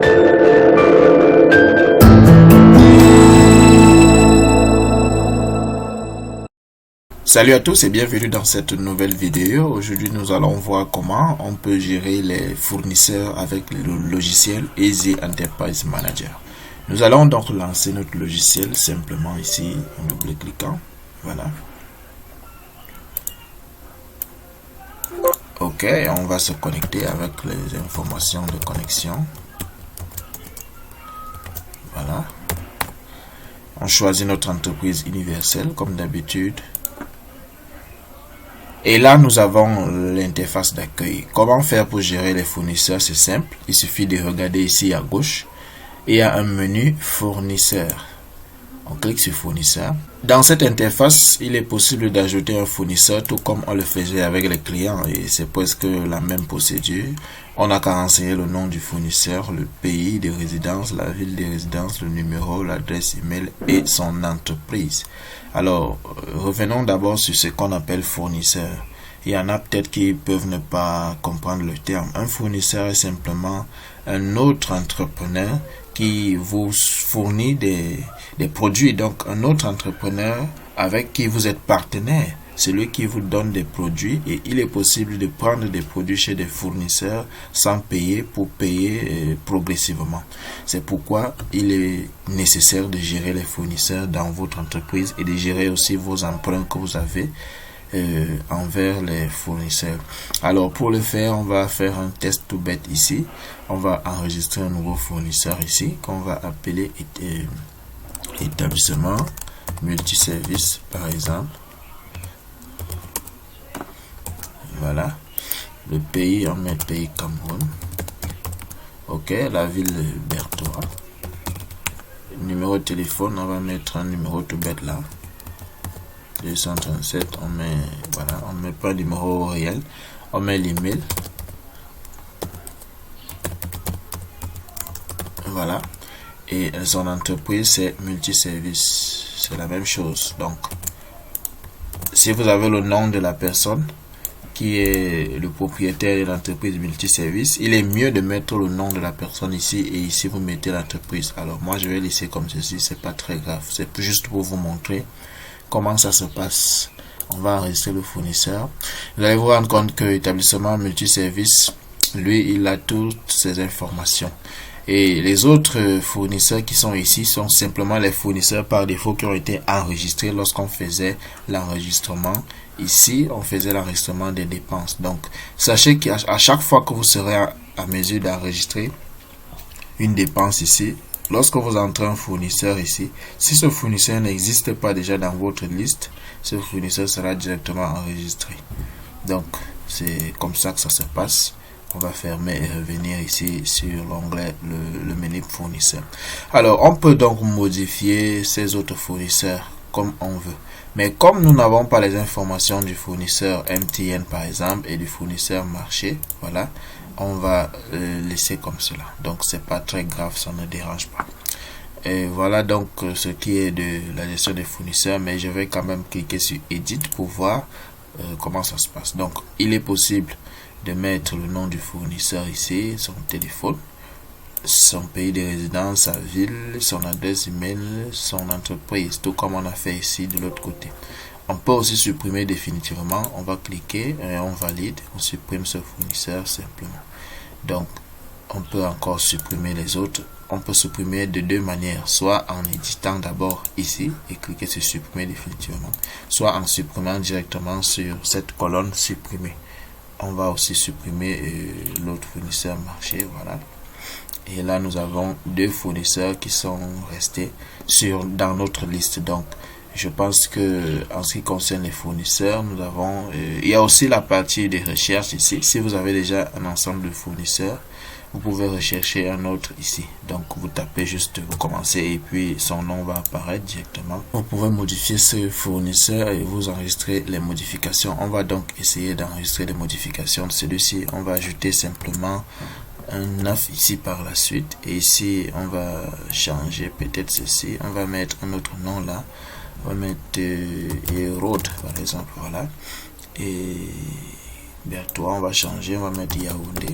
Salut à tous et bienvenue dans cette nouvelle vidéo. Aujourd'hui nous allons voir comment on peut gérer les fournisseurs avec le logiciel Easy Enterprise Manager. Nous allons donc lancer notre logiciel simplement ici en double-cliquant. Voilà. Ok, on va se connecter avec les informations de connexion. Voilà. On choisit notre entreprise universelle comme d'habitude. Et là, nous avons l'interface d'accueil. Comment faire pour gérer les fournisseurs? C'est simple. Il suffit de regarder ici à gauche. Et il y a un menu fournisseur. On clique sur fournisseur. Dans cette interface, il est possible d'ajouter un fournisseur tout comme on le faisait avec les clients. Et c'est presque la même procédure. On n'a qu'à renseigner le nom du fournisseur, le pays de résidence, la ville de résidence, le numéro, l'adresse email et son entreprise. Alors, revenons d'abord sur ce qu'on appelle fournisseur. Il y en a peut-être qui peuvent ne pas comprendre le terme. Un fournisseur est simplement un autre entrepreneur qui vous fournit des produits. Donc, un autre entrepreneur avec qui vous êtes partenaire. C'est lui qui vous donne des produits et il est possible de prendre des produits chez des fournisseurs sans payer pour payer progressivement. C'est pourquoi il est nécessaire de gérer les fournisseurs dans votre entreprise et de gérer aussi vos emprunts que vous avez envers les fournisseurs. Alors pour le faire, on va faire un test tout bête ici. On va enregistrer un nouveau fournisseur ici qu'on va appeler établissement multiservice par exemple. Voilà, le pays, on met pays Cameroun. Ok, la ville Bertois. Numéro de téléphone, on va mettre un numéro tout bête là. 237, on met, voilà, on met pas numéro réel. On met l'email. Voilà. Et son entreprise, c'est multiservice. C'est la même chose. Donc, si vous avez le nom de la personne qui est le propriétaire de l'entreprise multiservice, il est mieux de mettre le nom de la personne ici et ici vous mettez l'entreprise. Alors moi je vais laisser comme ceci, c'est pas très grave, c'est juste pour vous montrer comment ça se passe. On va enregistrer le fournisseur. Vous allez vous rendre compte que l'établissement multiservice, lui, il a toutes ces informations. Et les autres fournisseurs qui sont ici sont simplement les fournisseurs par défaut qui ont été enregistrés lorsqu'on faisait l'enregistrement. Ici, on faisait l'enregistrement des dépenses. Donc, sachez qu'à chaque fois que vous serez à mesure d'enregistrer une dépense ici, lorsque vous entrez un fournisseur ici, si ce fournisseur n'existe pas déjà dans votre liste, ce fournisseur sera directement enregistré. Donc, c'est comme ça que ça se passe. On va fermer et revenir ici sur l'onglet le menu fournisseur. Alors, on peut donc modifier ces autres fournisseurs comme on veut. Mais comme nous n'avons pas les informations du fournisseur MTN par exemple et du fournisseur marché, voilà, on va laisser comme cela. Donc, c'est pas très grave, ça ne dérange pas. Et voilà donc ce qui est de la gestion des fournisseurs. Mais je vais quand même cliquer sur Edit pour voir comment ça se passe. Donc, il est possible de mettre le nom du fournisseur ici, son téléphone, son pays de résidence, sa ville, son adresse email, son entreprise, tout comme on a fait ici de l'autre côté. On peut aussi supprimer définitivement. On va cliquer et on valide. On supprime ce fournisseur simplement. Donc, on peut encore supprimer les autres. On peut supprimer de deux manières, soit en éditant d'abord ici et cliquer sur supprimer définitivement, soit en supprimant directement sur cette colonne supprimer. On va aussi supprimer l'autre fournisseur marché, voilà. Et là, nous avons deux fournisseurs qui sont restés dans notre liste. Donc, je pense que en ce qui concerne les fournisseurs, nous avons, il y a aussi la partie des recherches ici. Si vous avez déjà un ensemble de fournisseurs, vous pouvez rechercher un autre ici. Donc, vous tapez juste, vous commencez et puis son nom va apparaître directement. Vous pouvez modifier ce fournisseur et vous enregistrer les modifications. On va donc essayer d'enregistrer les modifications de celui-ci. On va ajouter simplement un 9 ici par la suite. Et ici, on va changer peut-être ceci. On va mettre un autre nom là. On va mettre Road par exemple. Voilà. Et Bertois, on va changer. On va mettre Yaoundé.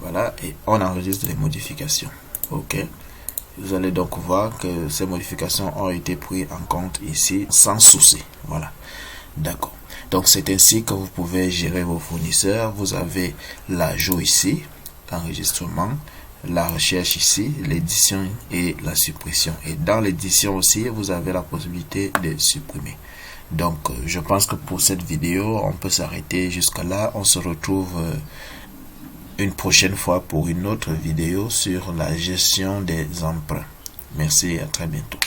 Voilà, et on enregistre les modifications. OK. Vous allez donc voir que ces modifications ont été prises en compte ici sans souci. Voilà. D'accord. Donc c'est ainsi que vous pouvez gérer vos fournisseurs. Vous avez l'ajout ici, l'enregistrement, la recherche ici, l'édition et la suppression. Et dans l'édition aussi, vous avez la possibilité de supprimer. Donc je pense que pour cette vidéo, on peut s'arrêter jusqu'à là. On se retrouve une prochaine fois pour une autre vidéo sur la gestion des emprunts. Merci et à très bientôt.